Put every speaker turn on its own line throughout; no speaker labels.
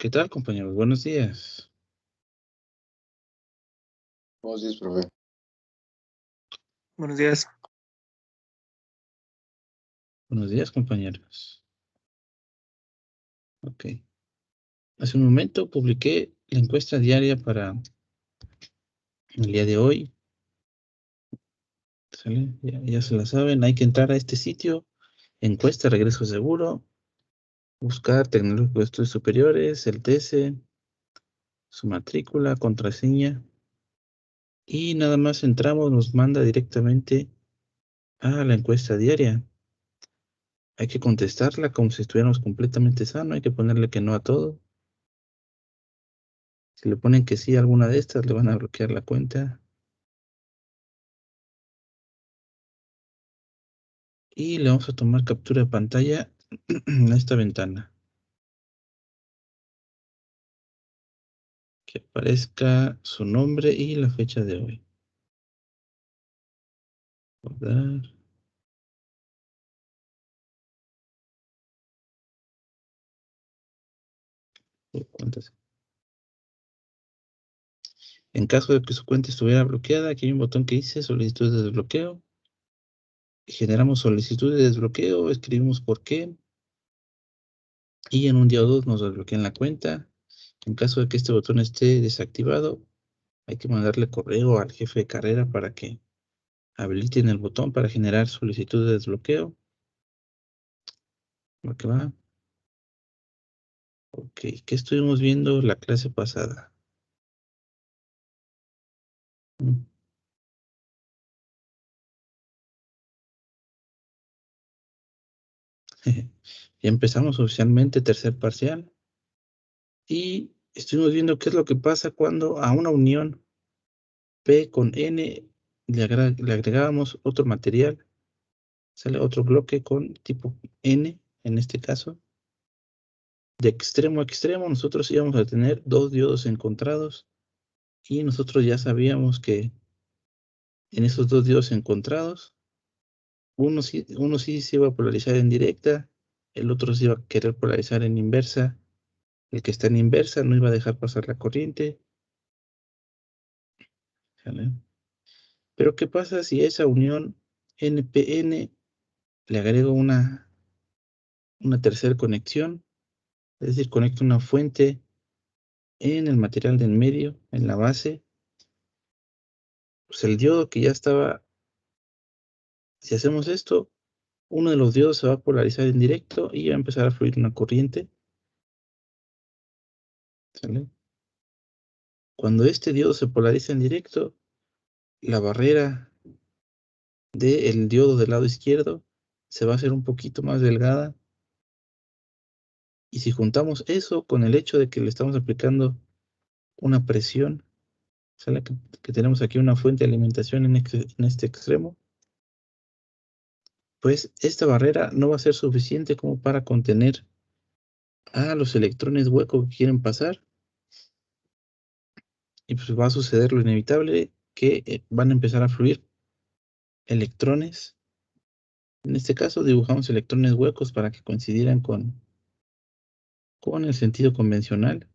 ¿Qué tal, compañeros? Buenos días.
Buenos días, profe.
Buenos días.
Buenos días, compañeros. Ok. Hace un momento publiqué la encuesta diaria para el día de hoy. ¿Sale? Ya se la saben. Hay que entrar a este sitio, encuesta regreso seguro, buscar tecnológico de estudios superiores, el TS, su matrícula, contraseña. Y nada más entramos, nos manda directamente a la encuesta diaria. Hay que contestarla como si estuviéramos completamente sanos. Hay que ponerle que no a todo. Si le ponen que sí a alguna de estas, le van a bloquear la cuenta. Y le vamos a tomar captura de pantalla a esta ventana. Que aparezca su nombre y la fecha de hoy. Guardar. ¿Cuántas? En caso de que su cuenta estuviera bloqueada, aquí hay un botón que dice solicitud de desbloqueo. Generamos solicitud de desbloqueo, escribimos por qué. Y en un día o dos nos desbloquean la cuenta. En caso de que este botón esté desactivado, hay que mandarle correo al jefe de carrera para que habiliten el botón para generar solicitud de desbloqueo. Lo que va. Ok, ¿qué estuvimos viendo la clase pasada? Ya empezamos oficialmente tercer parcial y estuvimos viendo qué es lo que pasa cuando a una unión P con N le agregábamos otro material, sale otro bloque con tipo N, en este caso. De extremo a extremo nosotros íbamos a tener dos diodos encontrados y nosotros ya sabíamos que en esos dos diodos encontrados, uno sí se iba a polarizar en directa, el otro se iba a querer polarizar en inversa. El que está en inversa no iba a dejar pasar la corriente. ¿Sale? Pero ¿qué pasa si a esa unión NPN le agrego una tercera conexión? Es decir, conecto una fuente en el material del medio, en la base. Pues el diodo que ya estaba, si hacemos esto, uno de los diodos se va a polarizar en directo y va a empezar a fluir una corriente. ¿Sale? Cuando este diodo se polariza en directo, la barrera del diodo del lado izquierdo se va a hacer un poquito más delgada. Y si juntamos eso con el hecho de que le estamos aplicando una presión, sale que tenemos aquí una fuente de alimentación en este extremo, pues esta barrera no va a ser suficiente como para contener a los electrones huecos que quieren pasar. Y pues va a suceder lo inevitable, que van a empezar a fluir electrones. En este caso dibujamos electrones huecos para que coincidieran con el sentido convencional.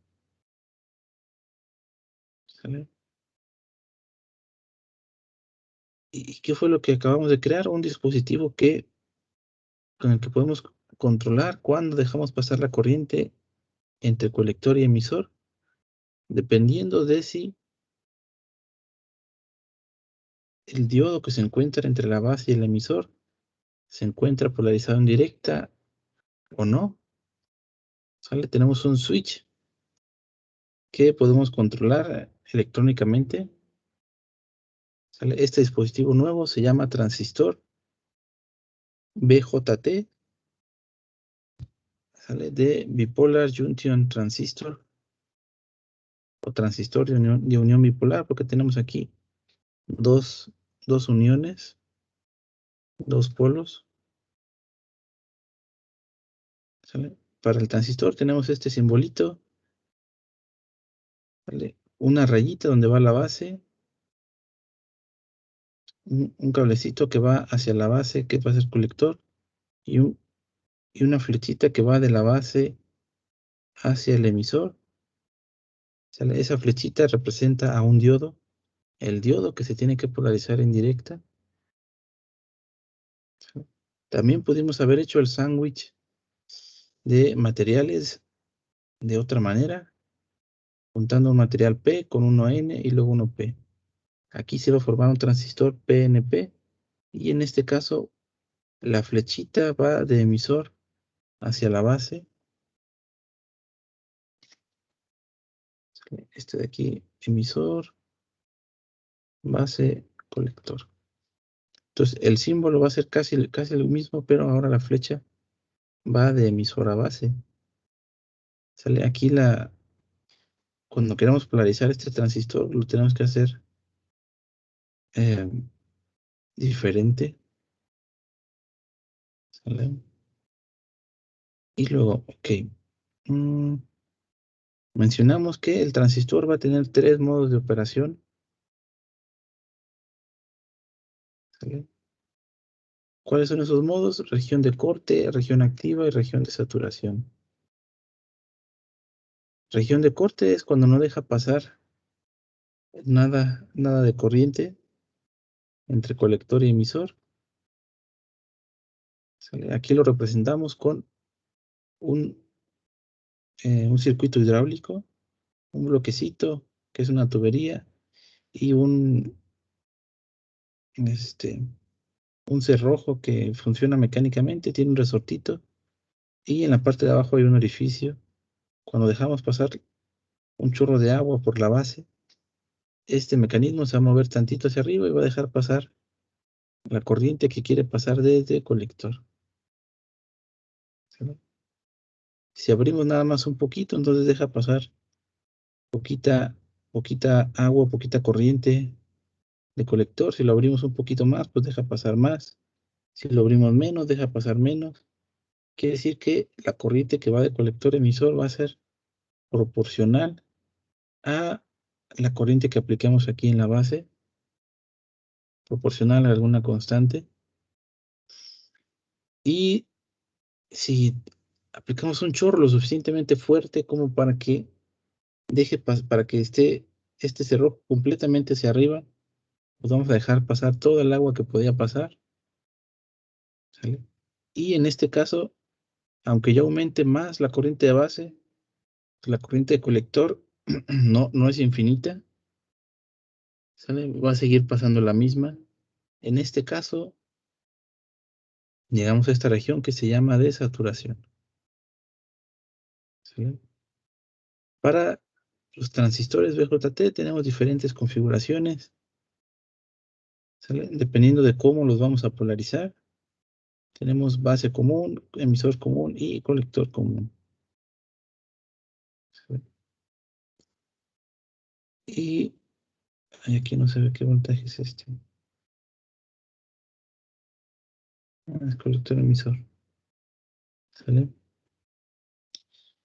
¿Sale? ¿Y qué fue lo que acabamos de crear? Un dispositivo con el que podemos controlar cuándo dejamos pasar la corriente entre colector y emisor, dependiendo de si el diodo que se encuentra entre la base y el emisor se encuentra polarizado en directa o no. ¿Sale? Tenemos un switch que podemos controlar electrónicamente. ¿Sale? Este dispositivo nuevo se llama transistor BJT, ¿sale? De Bipolar Junction Transistor o transistor de unión bipolar, porque tenemos aquí dos uniones, dos polos. ¿Sale? Para el transistor tenemos este simbolito, ¿vale? Una rayita donde va la base, un cablecito que va hacia la base, que va a ser colector, y una flechita que va de la base hacia el emisor. ¿Sale? Esa flechita representa a un diodo, el diodo que se tiene que polarizar en directa. ¿Sí? También pudimos haber hecho el sándwich de materiales de otra manera, juntando un material P con uno N y luego uno P. Aquí se va a formar un transistor PNP y en este caso la flechita va de emisor hacia la base. Este de aquí, emisor, base, colector. Entonces el símbolo va a ser casi lo mismo, pero ahora la flecha va de emisor a base. Sale aquí cuando queremos polarizar este transistor, lo tenemos que hacer eh, diferente. ¿Sale? Y luego, ok. Mm, mencionamos que el transistor va a tener 3 modos de operación. ¿Sale? ¿Cuáles son esos modos? Región de corte, región activa y región de saturación. Región de corte es cuando no deja pasar nada de corriente entre colector y emisor. ¿Sale? Aquí lo representamos con un, un circuito hidráulico, un bloquecito que es una tubería y este, un cerrojo que funciona mecánicamente, tiene un resortito y en la parte de abajo hay un orificio. Cuando dejamos pasar un chorro de agua por la base, este mecanismo se va a mover tantito hacia arriba y va a dejar pasar la corriente que quiere pasar desde el colector. ¿Sale? Si abrimos nada más un poquito, entonces deja pasar poquita, poquita agua, poquita corriente de colector. Si lo abrimos un poquito más, pues deja pasar más. Si lo abrimos menos, deja pasar menos. Quiere decir que la corriente que va de colector a emisor va a ser proporcional a la corriente que apliquemos aquí en la base, proporcional a alguna constante. Y si aplicamos un chorro lo suficientemente fuerte como para que para que esté este cerrojo completamente hacia arriba, pues vamos a dejar pasar todo el agua que podía pasar. ¿Sale? Y en este caso, aunque ya aumente más la corriente de base, la corriente de colector no es infinita. ¿Sale? Va a seguir pasando la misma. En este caso, llegamos a esta región que se llama desaturación. ¿Sale? Para los transistores BJT tenemos diferentes configuraciones. ¿Sale? Dependiendo de cómo los vamos a polarizar. Tenemos base común, emisor común y colector común. ¿Sale? Y aquí no se ve qué voltaje es este. Es colector emisor. ¿Sale?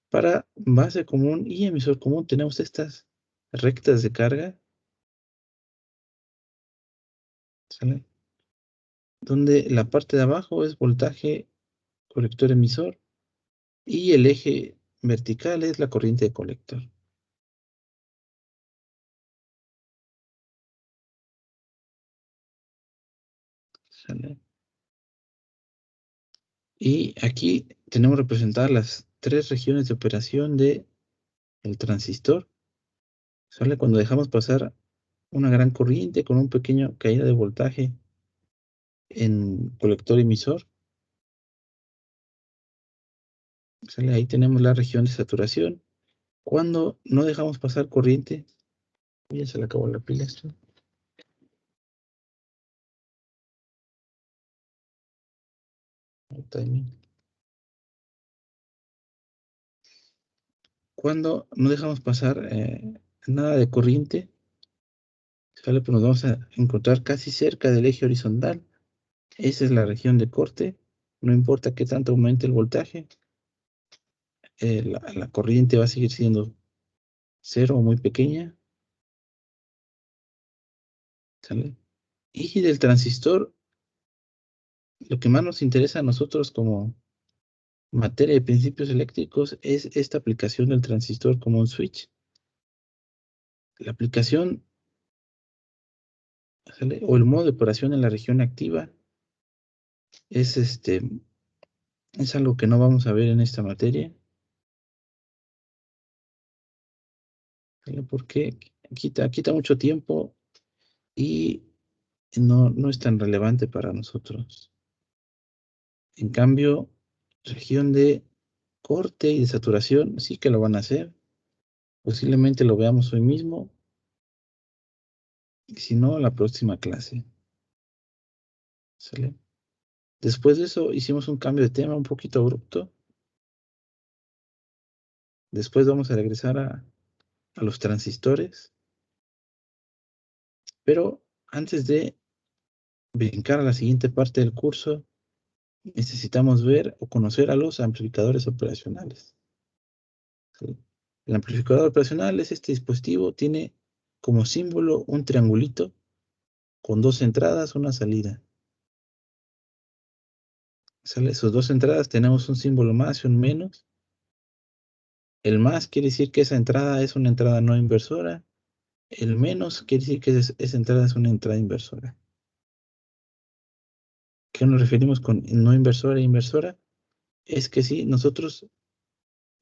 Para base común y emisor común tenemos estas rectas de carga. ¿Sale? Donde la parte de abajo es voltaje colector emisor y el eje vertical es la corriente de colector. ¿Sale? Y aquí tenemos representadas las 3 regiones de operación del transistor. ¿Sale? Cuando dejamos pasar una gran corriente con un pequeño caída de voltaje en colector emisor. ¿Sale? Ahí tenemos la región de saturación. Cuando no dejamos pasar corriente, ya se le acabó la pila esto. El timing. Cuando no dejamos pasar nada de corriente, ¿sale? Pues nos vamos a encontrar casi cerca del eje horizontal. Esa es la región de corte. No importa qué tanto aumente el voltaje, la corriente va a seguir siendo cero o muy pequeña. ¿Sale? Y del transistor, lo que más nos interesa a nosotros como materia de principios eléctricos es esta aplicación del transistor como un switch. La aplicación, ¿sale? O el modo de operación en la región activa es es algo que no vamos a ver en esta materia, ¿sale? Porque quita mucho tiempo y no es tan relevante para nosotros. En cambio, región de corte y de saturación sí que lo van a hacer. Posiblemente lo veamos hoy mismo, y si no, la próxima clase. ¿Sale? Después de eso hicimos un cambio de tema un poquito abrupto. Después vamos a regresar a los transistores. Pero antes de brincar a la siguiente parte del curso, necesitamos ver o conocer a los amplificadores operacionales. ¿Sí? El amplificador operacional es este dispositivo, tiene como símbolo un triangulito con dos entradas, una salida. ¿Sale? Sus dos entradas tenemos un símbolo más y un menos. El más quiere decir que esa entrada es una entrada no inversora. El menos quiere decir que esa entrada es una entrada inversora. ¿Qué nos referimos con no inversora e inversora? Es que si nosotros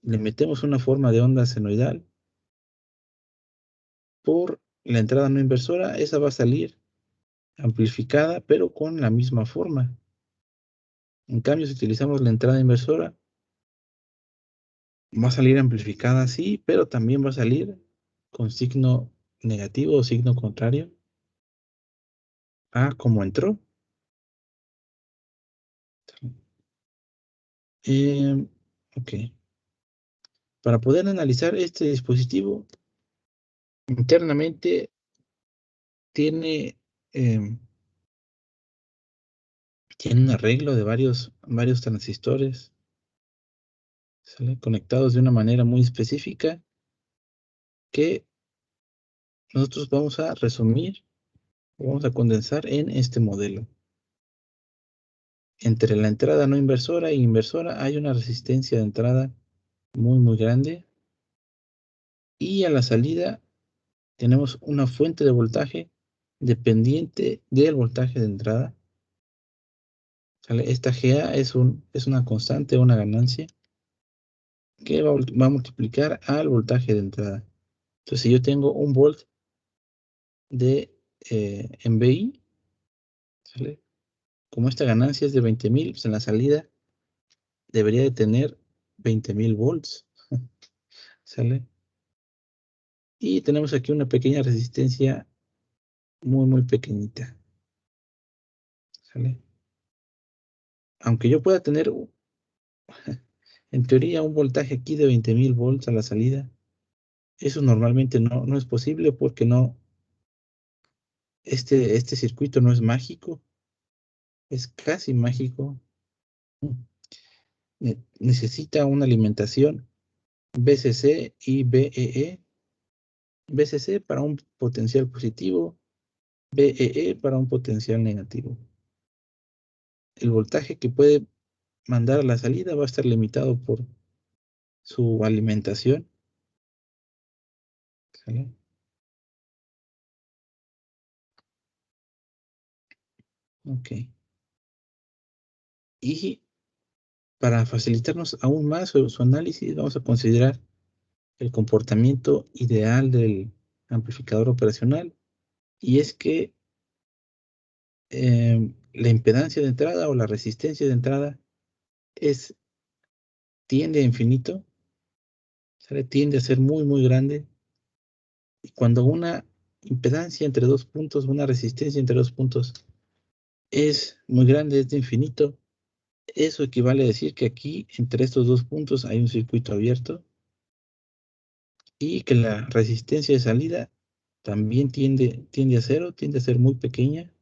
le metemos una forma de onda senoidal por la entrada no inversora, esa va a salir amplificada, pero con la misma forma. En cambio, si utilizamos la entrada inversora, va a salir amplificada sí, pero también va a salir con signo negativo o signo contrario a como entró. Ok. Para poder analizar este dispositivo, internamente tiene, em, tiene un arreglo de varios transistores, ¿sale? Conectados de una manera muy específica que nosotros vamos a resumir, vamos a condensar en este modelo. Entre la entrada no inversora e inversora hay una resistencia de entrada muy grande y a la salida tenemos una fuente de voltaje dependiente del voltaje de entrada. ¿Sale? Esta GA es una constante, una ganancia que va a multiplicar al voltaje de entrada. Entonces, si yo tengo un volt de en VI, ¿sale? Como esta ganancia es de 20,000, pues en la salida debería de tener 20,000 volts, ¿sale? Y tenemos aquí una pequeña resistencia muy pequeñita, ¿sale? Aunque yo pueda tener, en teoría, un voltaje aquí de 20,000 volts a la salida, eso normalmente no es posible porque este circuito no es mágico, es casi mágico. Necesita una alimentación VCC y VEE. VCC para un potencial positivo, VEE para un potencial negativo. El voltaje que puede mandar a la salida va a estar limitado por su alimentación. ¿Sale? Ok. Y para facilitarnos aún más su análisis, vamos a considerar el comportamiento ideal del amplificador operacional. Y es que la impedancia de entrada o la resistencia de entrada tiende a infinito, ¿sale? Tiende a ser muy grande. Y cuando una impedancia entre dos puntos, una resistencia entre dos puntos es muy grande, es de infinito, eso equivale a decir que aquí entre estos dos puntos hay un circuito abierto y que la resistencia de salida también tiende a cero, tiende a ser muy pequeña.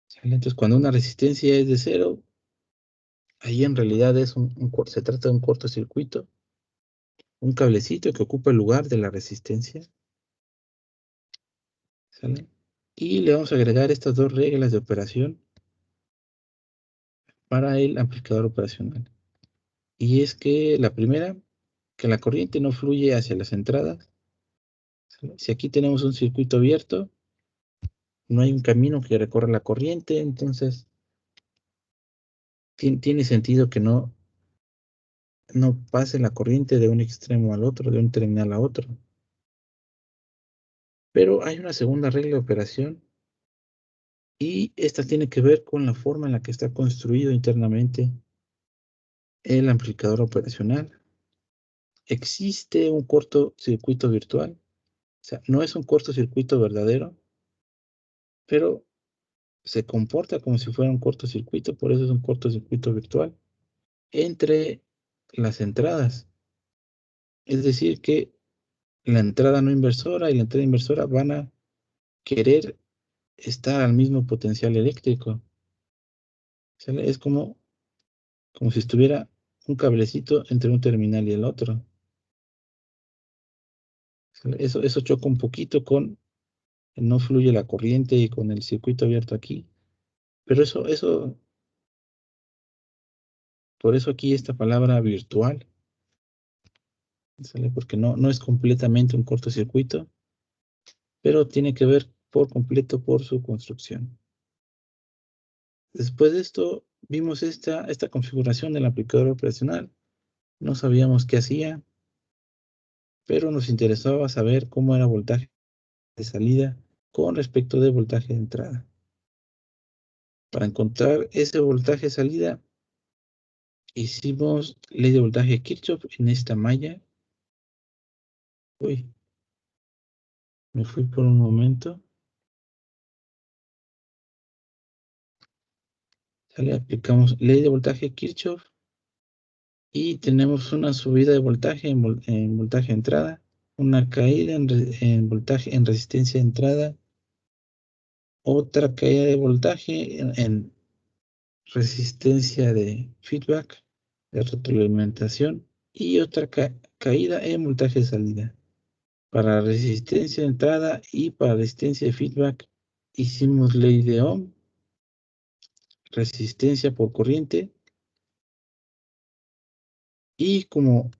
¿Sale? Entonces, cuando una resistencia es de cero, ahí en realidad se trata de un cortocircuito, un cablecito que ocupa el lugar de la resistencia. ¿Sale? Y le vamos a agregar estas dos reglas de operación para el amplificador operacional. Y es que la primera, que la corriente no fluye hacia las entradas. Si aquí tenemos un circuito abierto, no hay un camino que recorra la corriente, entonces tiene sentido que no pase la corriente de un extremo al otro, de un terminal a otro. Pero hay una segunda regla de operación y esta tiene que ver con la forma en la que está construido internamente el amplificador operacional. Existe un cortocircuito virtual, o sea, no es un cortocircuito verdadero, pero se comporta como si fuera un cortocircuito, por eso es un cortocircuito virtual, entre las entradas. Es decir, que la entrada no inversora y la entrada inversora van a querer estar al mismo potencial eléctrico. ¿Sale? Es como si estuviera un cablecito entre un terminal y el otro. ¿Sale? Eso choca un poquito con no fluye la corriente y con el circuito abierto aquí. Pero por eso aquí esta palabra virtual, ¿sale? Porque no es completamente un cortocircuito, pero tiene que ver por completo por su construcción. Después de esto, vimos esta configuración del aplicador operacional. No sabíamos qué hacía, pero nos interesaba saber cómo era voltaje de salida con respecto de voltaje de entrada. Para encontrar ese voltaje de salida, hicimos ley de voltaje de Kirchhoff en esta malla. Uy, me fui por un momento. ¿Sale? Aplicamos ley de voltaje de Kirchhoff y tenemos una subida de voltaje en voltaje de entrada, una caída en voltaje en resistencia de entrada, otra caída de voltaje en resistencia de feedback, de retroalimentación, y otra caída en voltaje de salida. Para resistencia de entrada y para resistencia de feedback hicimos ley de Ohm, resistencia por corriente, y como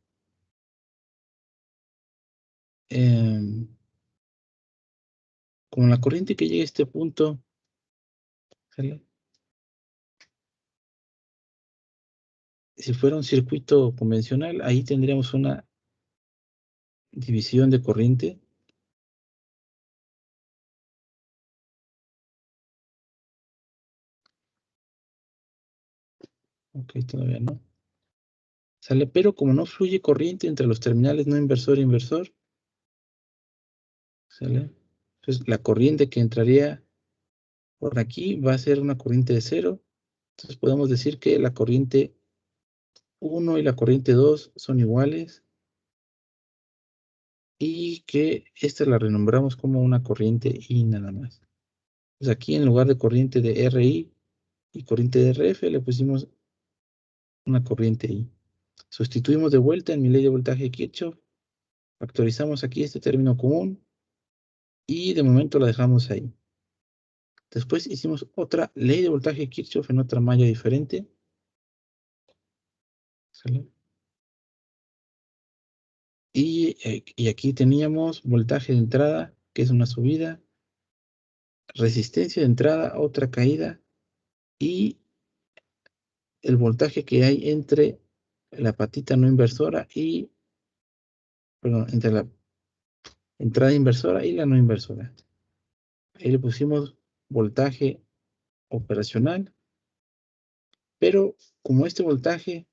la corriente que llega a este punto, ¿sale? Si fuera un circuito convencional, ahí tendríamos una división de corriente. Ok, todavía no. ¿Sale? Pero como no fluye corriente entre los terminales no inversor e inversor, ¿sale? Entonces la corriente que entraría por aquí va a ser una corriente de cero. Entonces podemos decir que la corriente 1 y la corriente 2 son iguales y que esta la renombramos como una corriente I nada más. Pues aquí en lugar de corriente de RI y corriente de RF le pusimos una corriente I. Sustituimos de vuelta en mi ley de voltaje de Kirchhoff, factorizamos aquí este término común y de momento la dejamos ahí. Después hicimos otra ley de voltaje de Kirchhoff en otra malla diferente. ¿Sale? Y aquí teníamos voltaje de entrada, que es una subida, resistencia de entrada, otra caída, y el voltaje que hay entre la patita no inversora y, perdón, entre la entrada inversora y la no inversora. Ahí le pusimos voltaje operacional, pero como este voltaje,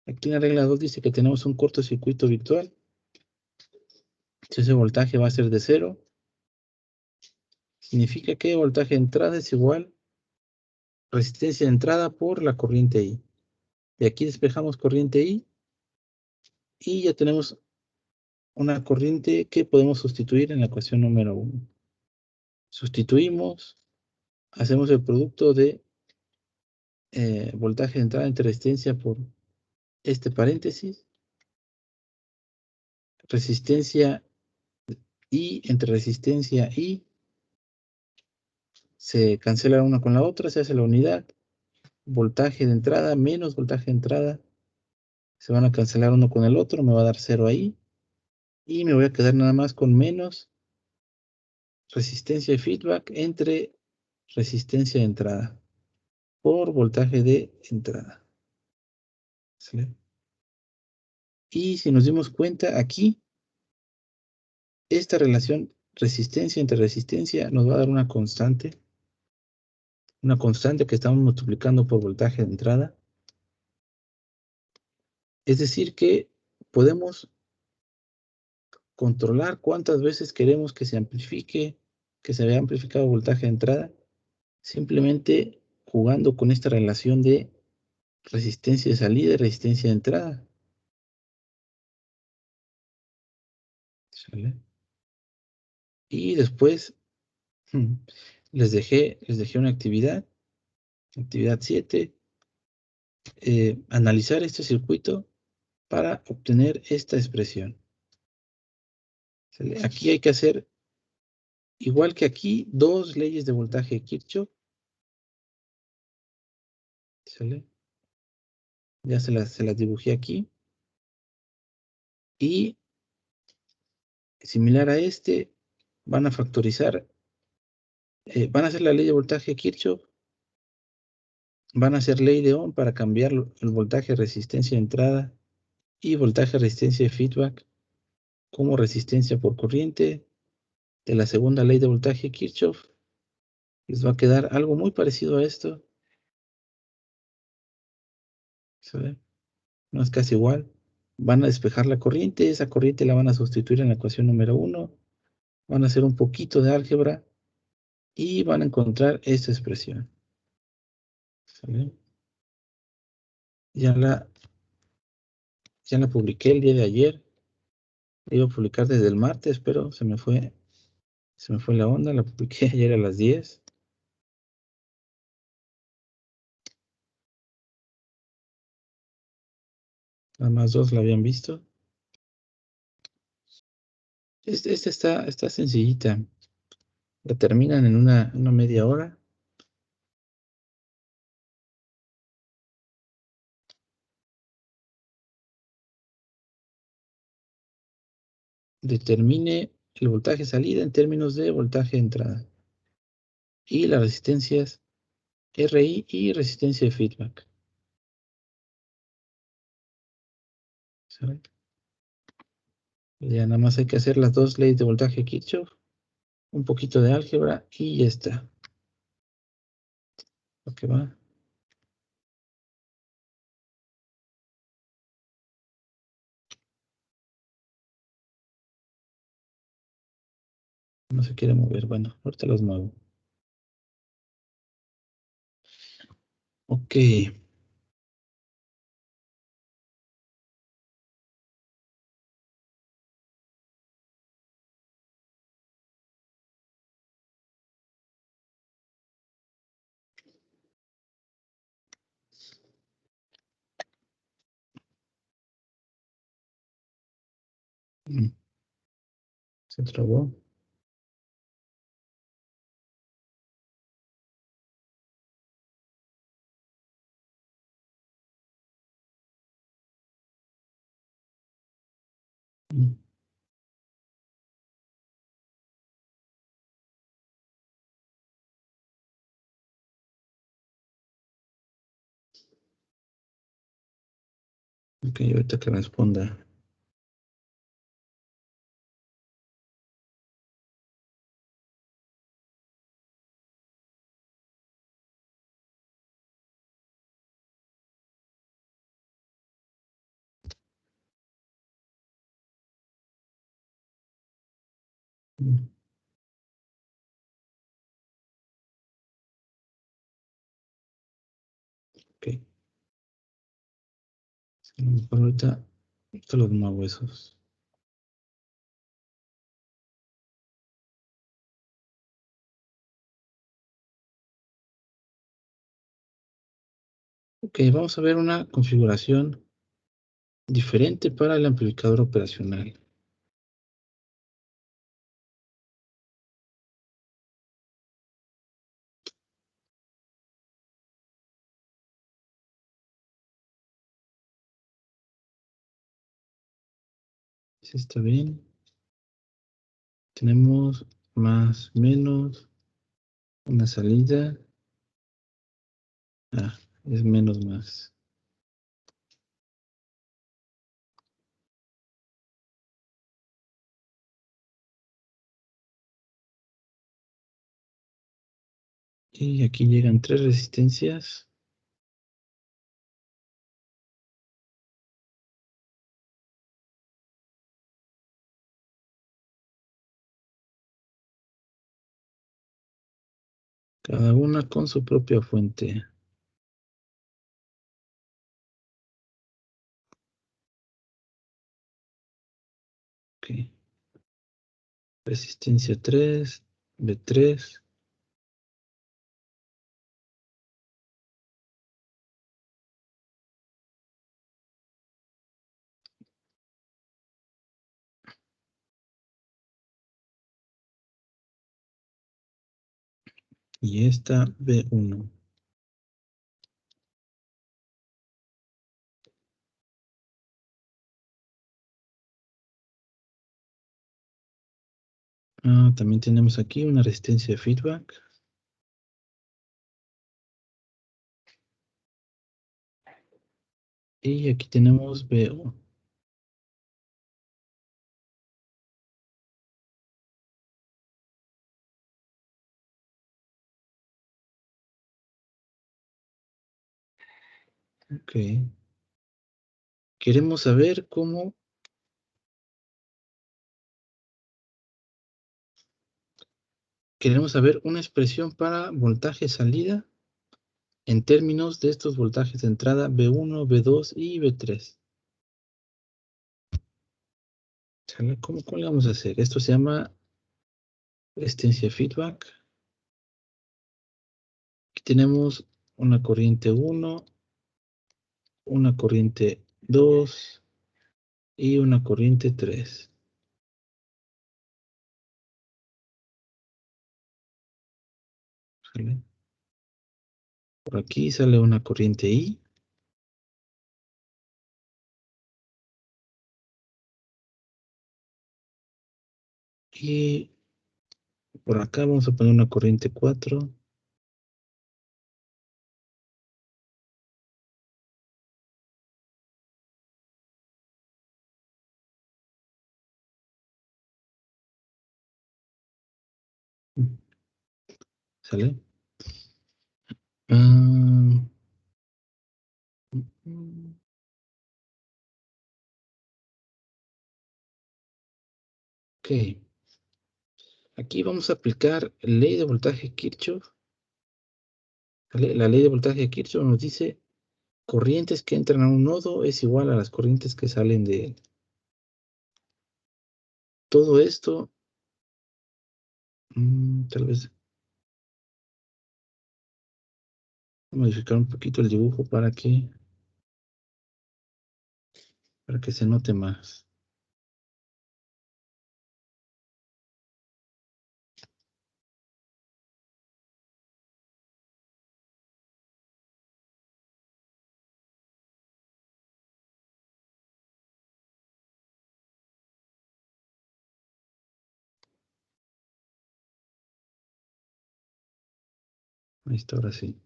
aquí en la regla 2 dice que tenemos un cortocircuito virtual, si ese voltaje va a ser de 0, significa que voltaje de entrada es igual resistencia de entrada por la corriente I. De aquí despejamos corriente I y ya tenemos una corriente que podemos sustituir en la ecuación número 1. Sustituimos, hacemos el producto de voltaje de entrada entre resistencia por este paréntesis, resistencia I entre resistencia I, se cancela una con la otra, se hace la unidad, voltaje de entrada menos voltaje de entrada. Se van a cancelar uno con el otro, me va a dar 0 ahí. Y me voy a quedar nada más con menos resistencia de feedback entre resistencia de entrada por voltaje de entrada. ¿Sale? Y si nos dimos cuenta aquí, esta relación resistencia entre resistencia nos va a dar una constante que estamos multiplicando por voltaje de entrada. Es decir, que podemos controlar cuántas veces queremos que se amplifique, que se vea amplificado voltaje de entrada, simplemente jugando con esta relación de resistencia de salida y resistencia de entrada. ¿Sale? Y después les dejé una actividad 7, analizar este circuito para obtener esta expresión. ¿Sale? Aquí hay que hacer, igual que aquí, dos leyes de voltaje de Kirchhoff. ¿Sale? Ya se las dibujé aquí. Y similar a este, van a factorizar, van a hacer la ley de voltaje de Kirchhoff, van a hacer ley de Ohm para cambiar el voltaje de resistencia de entrada y voltaje de resistencia de feedback como resistencia por corriente de la segunda ley de voltaje de Kirchhoff. Les va a quedar algo muy parecido a esto. ¿Sabe? No es casi igual. Van a despejar la corriente, esa corriente la van a sustituir en la ecuación número 1, van a hacer un poquito de álgebra y van a encontrar esta expresión. ¿Sale? Ya la, ya la publiqué el día de ayer. La iba a publicar desde el martes, pero se me fue la onda. La publiqué ayer a las 10. Nada más dos la habían visto. Esta está sencillita. La terminan en una media hora. Determine el voltaje salida en términos de voltaje de entrada. Y las resistencias RI y resistencia de feedback. ¿Sale? Ya nada más hay que hacer las dos leyes de voltaje Kirchhoff, un poquito de álgebra y ya está. Lo que va. No se quiere mover. Bueno, ahorita los muevo. Ok. Se trabó. Ok, ahorita que responda. Ok. A lo mejor ahorita los muevo esos. Ok, vamos a ver una configuración diferente para el amplificador operacional. Sí, está bien. Tenemos más, menos, una salida. Ah, es menos, más. Y aquí llegan 3 resistencias. Cada una con su propia fuente. Ok. Resistencia 3, B3. Y esta B1. Ah, también tenemos aquí una resistencia de feedback. Y aquí tenemos BO. Ok. Queremos saber cómo. Queremos saber una expresión para voltaje salida en términos de estos voltajes de entrada B1, B2 y B3. ¿Cómo le vamos a hacer? Esto se llama resistencia feedback. Aquí tenemos una corriente 1, una corriente 2 y una corriente 3. ¿Sale? Por aquí sale una corriente I. Y por acá vamos a poner una corriente 4. ¿Sale? Ah, ok. Aquí vamos a aplicar ley de voltaje Kirchhoff. ¿Vale? La ley de voltaje de Kirchhoff nos dice corrientes que entran a un nodo es igual a las corrientes que salen de él. Todo esto, tal vez modificar un poquito el dibujo para que se note más. Ahí está, ahora sí.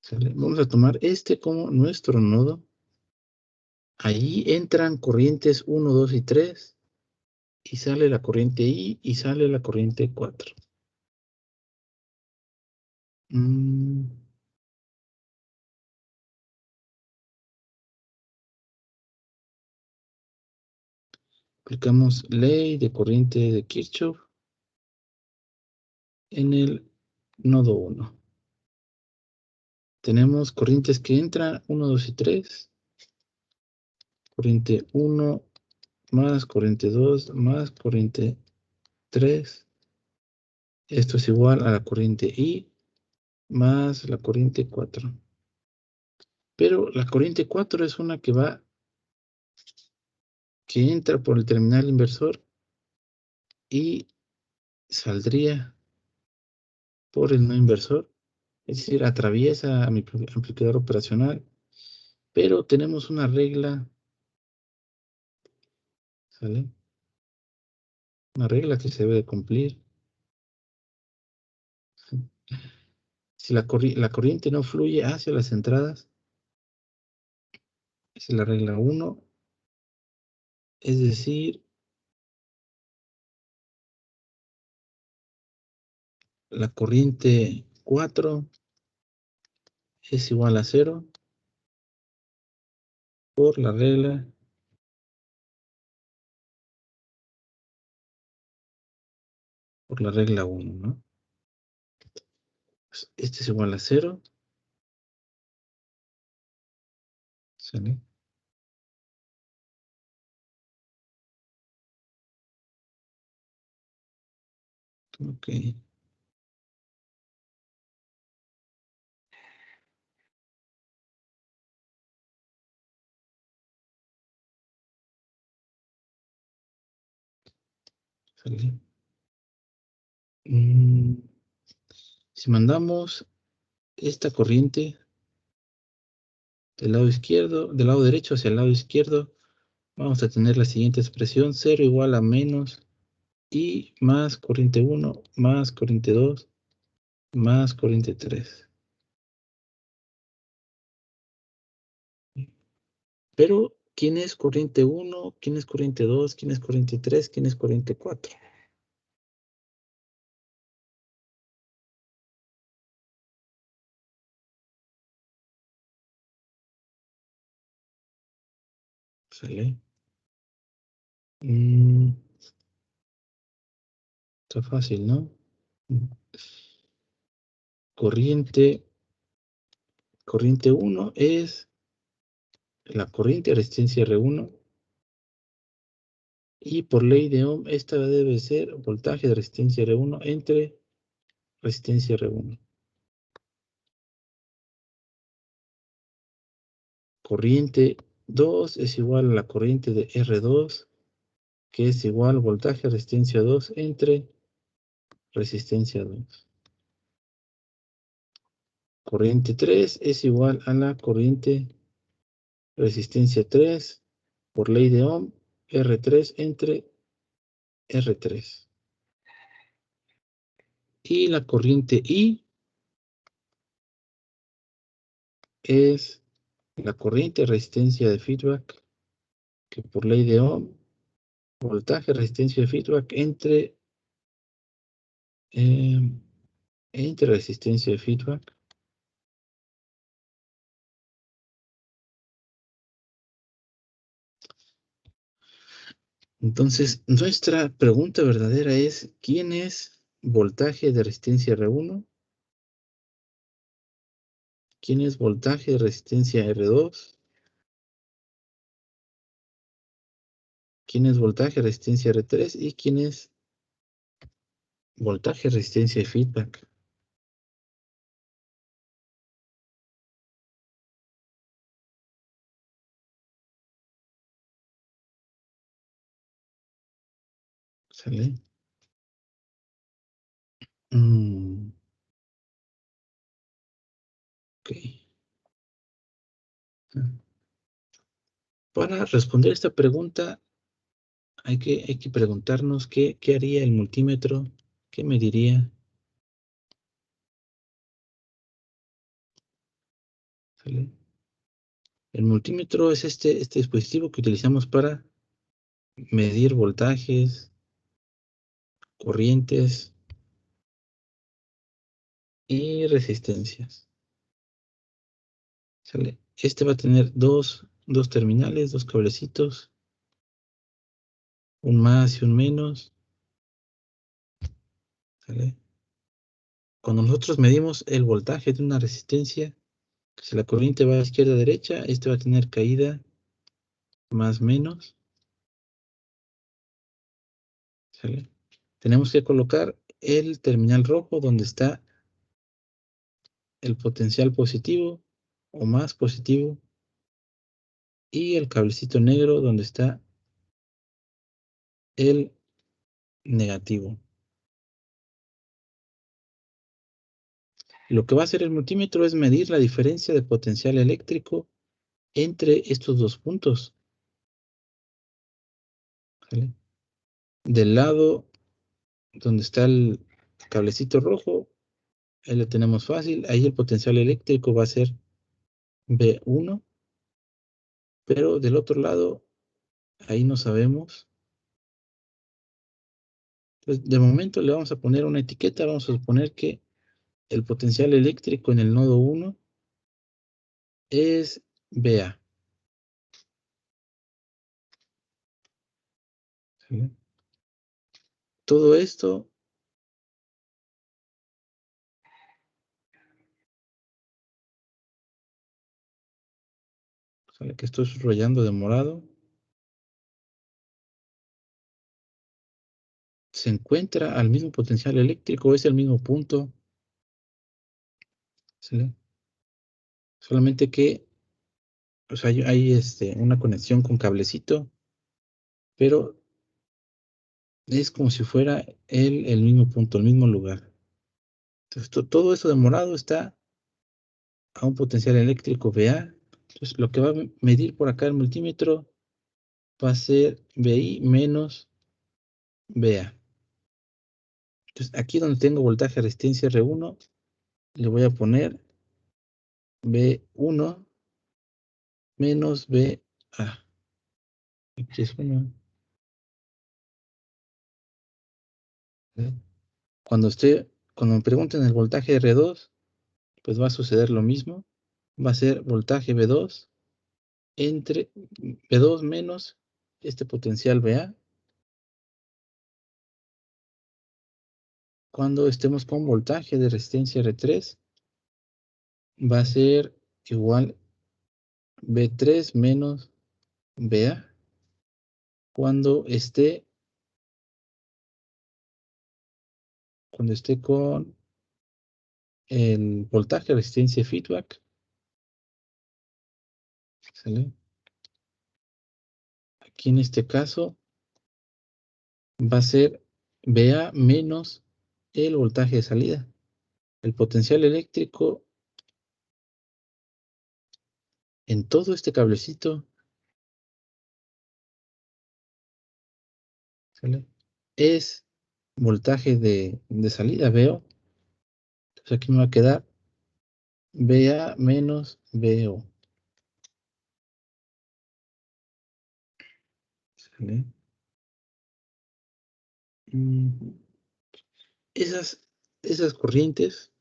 ¿Sale? Vamos a tomar este como nuestro nodo. Ahí entran corrientes 1, 2 y 3. Y sale la corriente I y sale la corriente 4. Mm, Aplicamos ley de corriente de Kirchhoff en el nodo 1. Tenemos corrientes que entran 1, 2 y 3. Corriente 1 más corriente 2 más corriente 3. Esto es igual a la corriente I más la corriente 4. Pero la corriente 4 es una que entra por el terminal inversor y saldría por el no inversor. Es decir, atraviesa a mi amplificador operacional Pero tenemos una regla, ¿sale? Una regla que se debe de cumplir. Si la corriente no fluye hacia las entradas, esa es la regla 1, es decir, la corriente 4 es igual a 0 por la regla 1, ¿no? Pues, este es igual a 0, ¿sale? Ok. ¿Sale? Si mandamos esta corriente del lado izquierdo, del lado derecho hacia el lado izquierdo, vamos a tener la siguiente expresión: 0 igual a menos I más corriente 1 más corriente 2 más corriente 3. Pero, ¿quién es corriente 1? ¿Quién es corriente 2? ¿Quién es corriente 3? ¿Quién es corriente 4? ¿Sale? Mm, Está fácil, ¿no? Corriente 1 es la corriente de resistencia R1, y por ley de Ohm, esta debe ser voltaje de resistencia R1 entre resistencia R1. Corriente 2 es igual a la corriente de R2, que es igual voltaje de resistencia 2 entre resistencia 2. Corriente 3 es igual a la corriente resistencia 3 por ley de Ohm, R3 entre R3. Y la corriente I es la corriente de resistencia de feedback, que por ley de Ohm, voltaje, resistencia de feedback eh, entre resistencia de feedback. Entonces, nuestra pregunta verdadera es: ¿quién es voltaje de resistencia R1? ¿Quién es voltaje de resistencia R2? ¿Quién es voltaje de resistencia R3? ¿Y quién es voltaje de resistencia de feedback? ¿Sale? Mm, ok. Para responder esta pregunta, hay que preguntarnos qué haría el multímetro, qué mediría. ¿Sale? El multímetro es este dispositivo que utilizamos para medir voltajes, corrientes y resistencias. ¿Sale? Este va a tener dos terminales, dos cablecitos, un más y un menos. ¿Sale? Cuando nosotros medimos el voltaje de una resistencia, si la corriente va a izquierda a derecha, este va a tener caída más menos. ¿Sale? Tenemos que colocar el terminal rojo donde está el potencial positivo o más positivo, y el cablecito negro donde está el negativo. Lo que va a hacer el multímetro es medir la diferencia de potencial eléctrico entre estos dos puntos. ¿Sale? Del lado donde está el cablecito rojo, ahí lo tenemos fácil. Ahí el potencial eléctrico va a ser V1, pero del otro lado, ahí no sabemos. Entonces, de momento le vamos a poner una etiqueta. Vamos a suponer que el potencial eléctrico en el nodo 1 es VA. ¿Sí? Todo esto, ¿sale? Que estoy subrayando de morado, se encuentra al mismo potencial eléctrico, es el mismo punto. ¿Sale? Solamente que, o sea, hay una conexión con cablecito, pero es como si fuera el mismo punto, el mismo lugar. Entonces, todo eso de morado está a un potencial eléctrico VA. Entonces, lo que va a medir por acá el multímetro va a ser VI menos VA. Entonces, aquí donde tengo voltaje resistencia R1, le voy a poner V1 menos VA. Aquí es uno. ¿Eh? Cuando me pregunten el voltaje R2, pues va a suceder lo mismo. Va a ser voltaje V2 entre V2 menos este potencial VA. Cuando estemos con voltaje de resistencia R3, va a ser igual V3 menos VA. Cuando esté con el voltaje de resistencia feedback, ¿sale? Aquí en este caso va a ser VA menos el voltaje de salida. El potencial eléctrico en todo este cablecito, ¿sale? Es voltaje de salida, veo. Entonces aquí me va a quedar VA menos VO. ¿Sale? Mm, Esas corrientes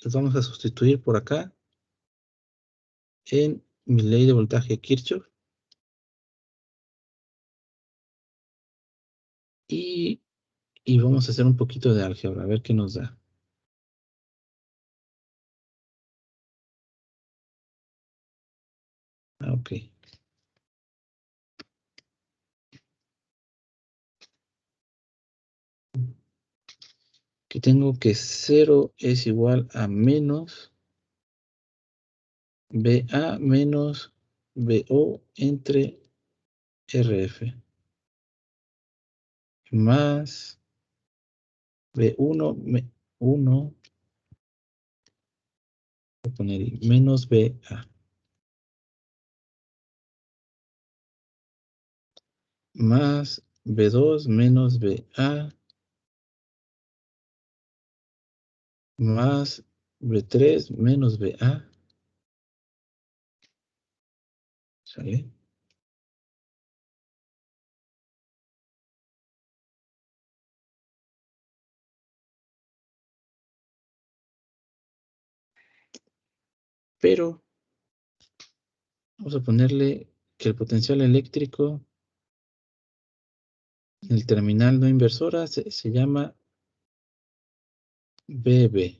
las vamos a sustituir por acá en mi ley de voltaje Kirchhoff. Y, y vamos a hacer un poquito de álgebra, a ver qué nos da. Ok. Que tengo que 0 es igual a menos VA menos VO entre RF más V1 1, voy a poner ahí, menos VA más V2 menos VA más V3 menos VA. ¿Sale? Pero vamos a ponerle que el potencial eléctrico en el terminal no inversora se llama BB.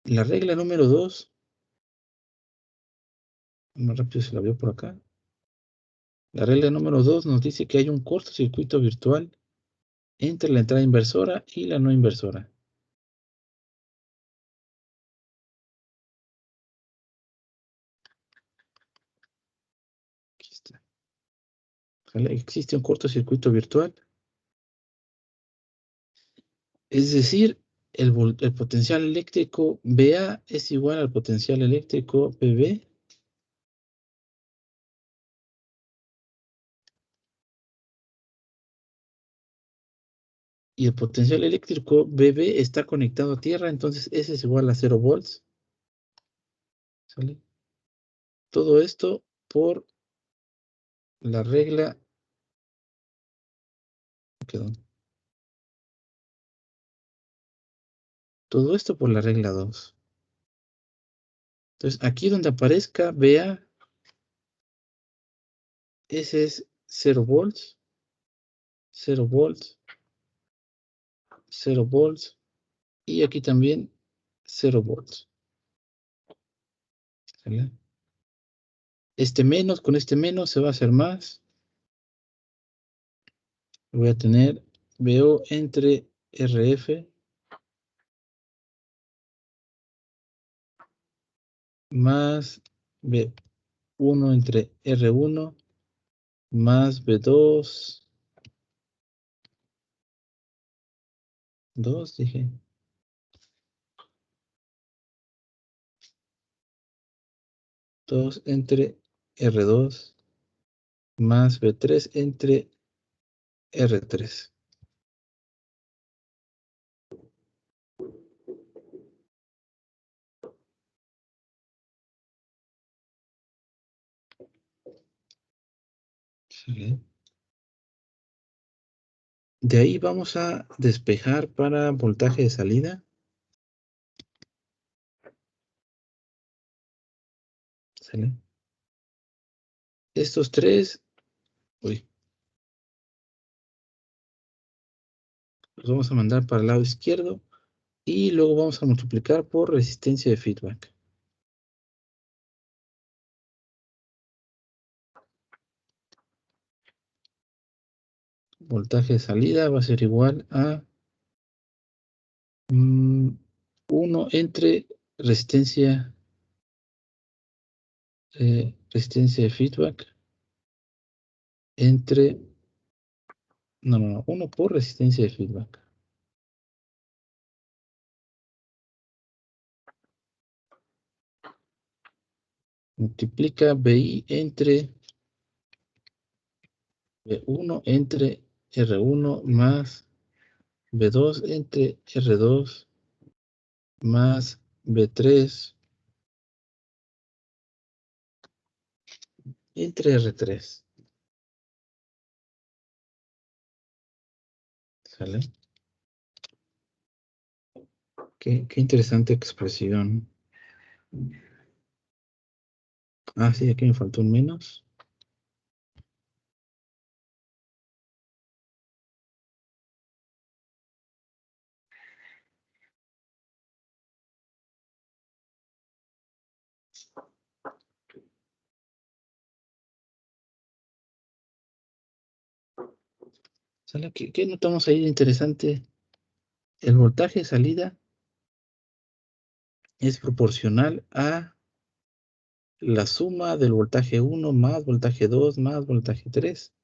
La regla número 2, más rápido se la veo por acá. La regla número 2 nos dice que hay un cortocircuito virtual entre la entrada inversora y la no inversora. Aquí está. ¿Sale? Existe un cortocircuito virtual. Es decir, el potencial eléctrico BA es igual al potencial eléctrico BB. Y el potencial eléctrico BB está conectado a tierra, entonces ese es igual a 0 volts. ¿Sale? Todo esto por la regla. Quedó. Todo esto por la regla 2. Entonces, aquí donde aparezca, vea, ese es 0 volts, 0 volts, 0 volts, y aquí también 0 volts. ¿Sale? Este menos con este menos se va a hacer más. Voy a tener VO entre RF más B1 entre R1 más B2, 2 dije, dos entre R2 más B3 entre R3. ¿Sale? De ahí vamos a despejar para voltaje de salida. ¿Sale? Estos tres, uy, los vamos a mandar para el lado izquierdo y luego vamos a multiplicar por resistencia de feedback. Voltaje de salida va a ser igual a 1 entre resistencia, resistencia de feedback entre, no, 1 por resistencia de feedback. Multiplica BI entre B1 entre R1 más B2 entre R2 más B3 entre R3. ¿Sale? Qué interesante expresión. Ah, sí, aquí me faltó un menos. ¿Sale? ¿Qué notamos ahí de interesante? El voltaje de salida es proporcional a la suma del voltaje 1 más voltaje 2 más voltaje 3.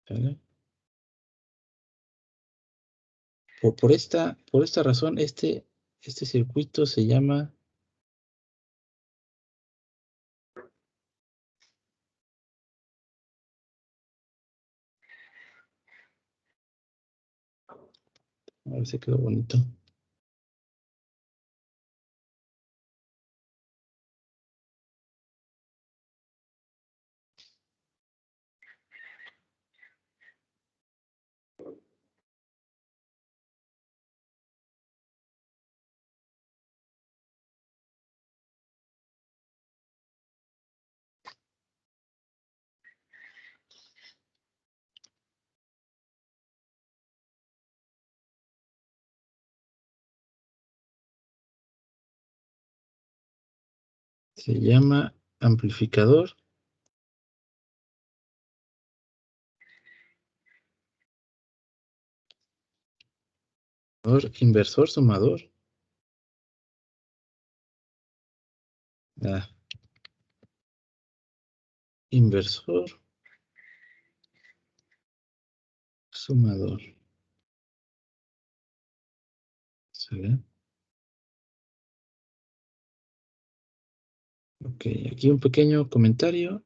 ¿Sale? Por esta razón, este circuito se llama, a ver si quedó bonito. Se llama amplificador, inversor, sumador. Ah, inversor, sumador. ¿Sale? Ok, aquí un pequeño comentario.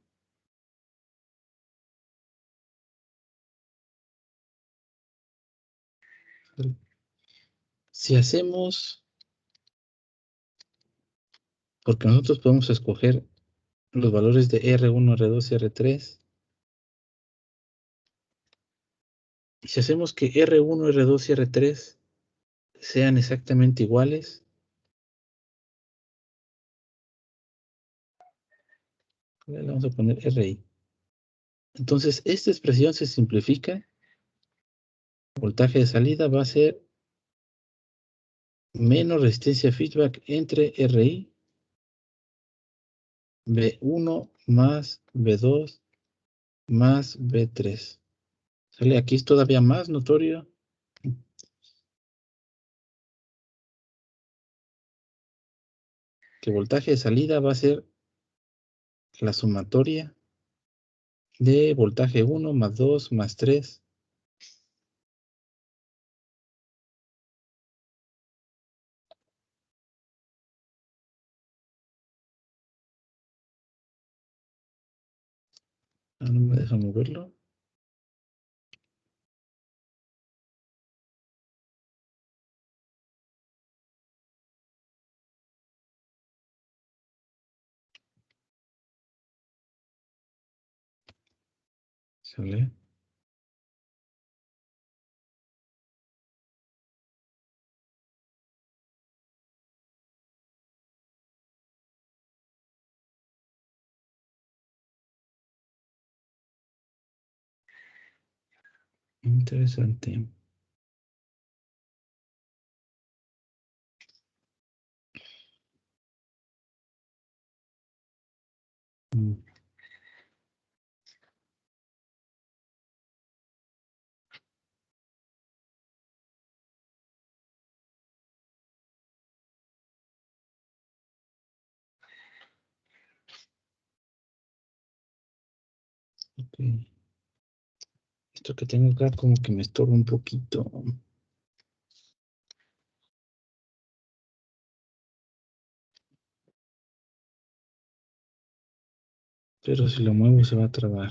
Si hacemos, porque nosotros podemos escoger los valores de R1, R2 y R3. Si hacemos que R1, R2 y R3 sean exactamente iguales, le vamos a poner RI. Entonces, esta expresión se simplifica. El voltaje de salida va a ser menos resistencia feedback entre RI, B1 más B2 más B3. ¿Sale? Aquí es todavía más notorio que el voltaje de salida va a ser la sumatoria de voltaje 1 más 2 más 3. No me deja moverlo. ¿Sale? Interesante. Mm, ok. Esto que tengo acá como que me estorba un poquito. Pero si lo muevo se va a trabar.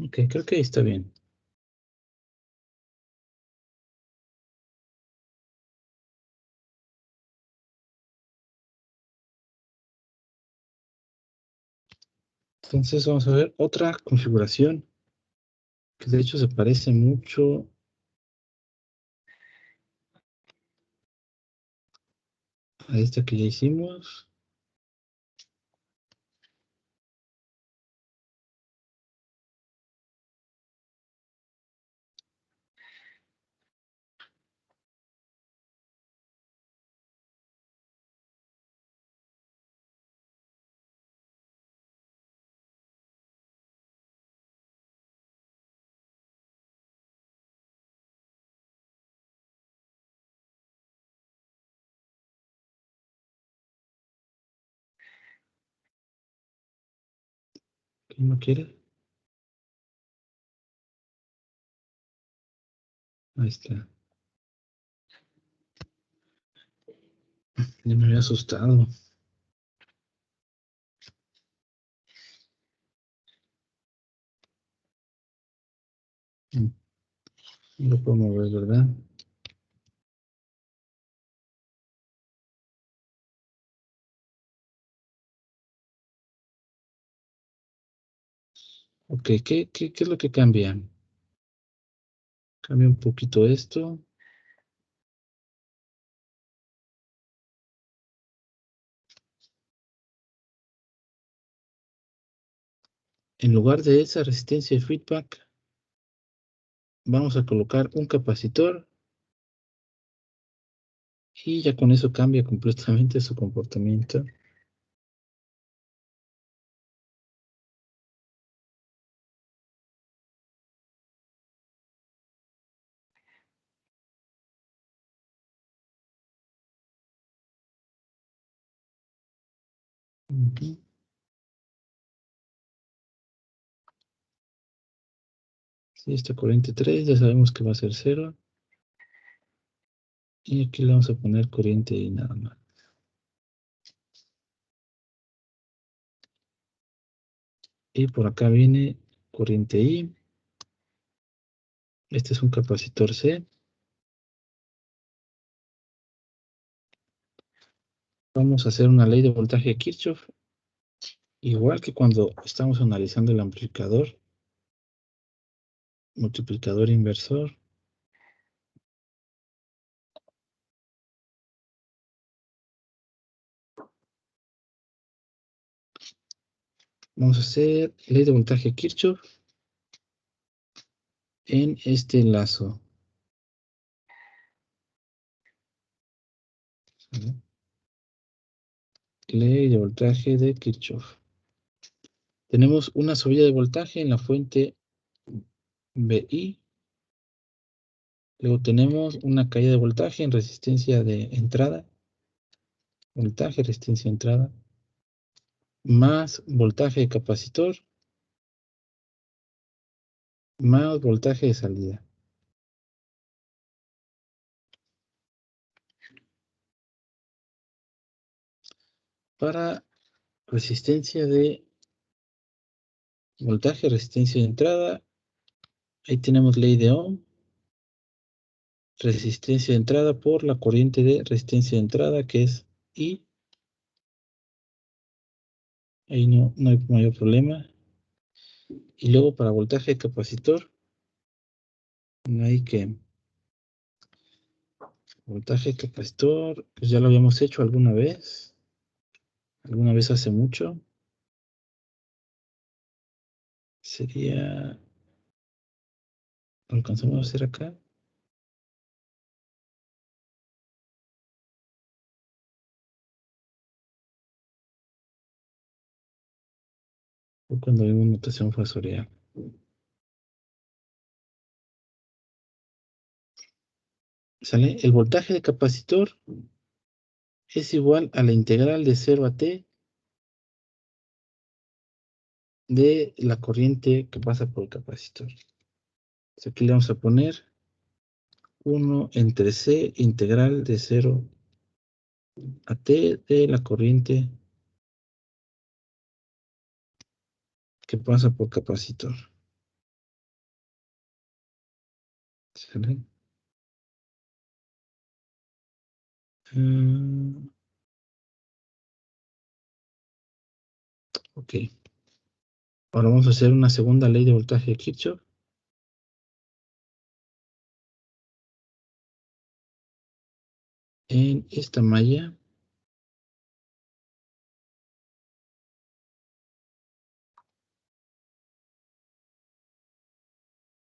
Ok, creo que ahí está bien. Entonces vamos a ver otra configuración que de hecho se parece mucho a esta que ya hicimos. ¿Quién no quiere? Ahí está. Ya me había asustado. Mm, No lo puedo mover, ¿verdad? Ok, ¿qué es lo que cambia? Cambia un poquito esto. En lugar de esa resistencia de feedback, vamos a colocar un capacitor y ya con eso cambia completamente su comportamiento. Ujú. Sí, esta corriente 3 ya sabemos que va a ser 0. Y aquí le vamos a poner corriente y nada más. Y por acá viene corriente I. Este es un capacitor C. Vamos a hacer una ley de voltaje de Kirchhoff. Igual que cuando estamos analizando el amplificador, multiplicador inversor. Vamos a hacer ley de voltaje Kirchhoff en este lazo. ¿Sale? Ley de voltaje de Kirchhoff. Tenemos una subida de voltaje en la fuente BI. Luego tenemos una caída de voltaje en resistencia de entrada. Voltaje, resistencia de entrada. Más voltaje de capacitor. Más voltaje de salida. Para resistencia de voltaje, resistencia de entrada. Ahí tenemos ley de Ohm. Resistencia de entrada por la corriente de resistencia de entrada, que es I. Ahí no hay mayor problema. Y luego para voltaje de capacitor, no hay que... Voltaje de capacitor, pues ya lo habíamos hecho alguna vez hace mucho. Sería... ¿Lo alcanzamos a hacer acá? O cuando vimos notación fasorial. ¿Sale? El voltaje de capacitor es igual a la integral de 0 a t de la corriente que pasa por el capacitor. Entonces aquí le vamos a poner 1 entre c integral de 0 a t de la corriente que pasa por capacitor. ¿Sale? Ok. Ahora vamos a hacer una segunda ley de voltaje de Kirchhoff. En esta malla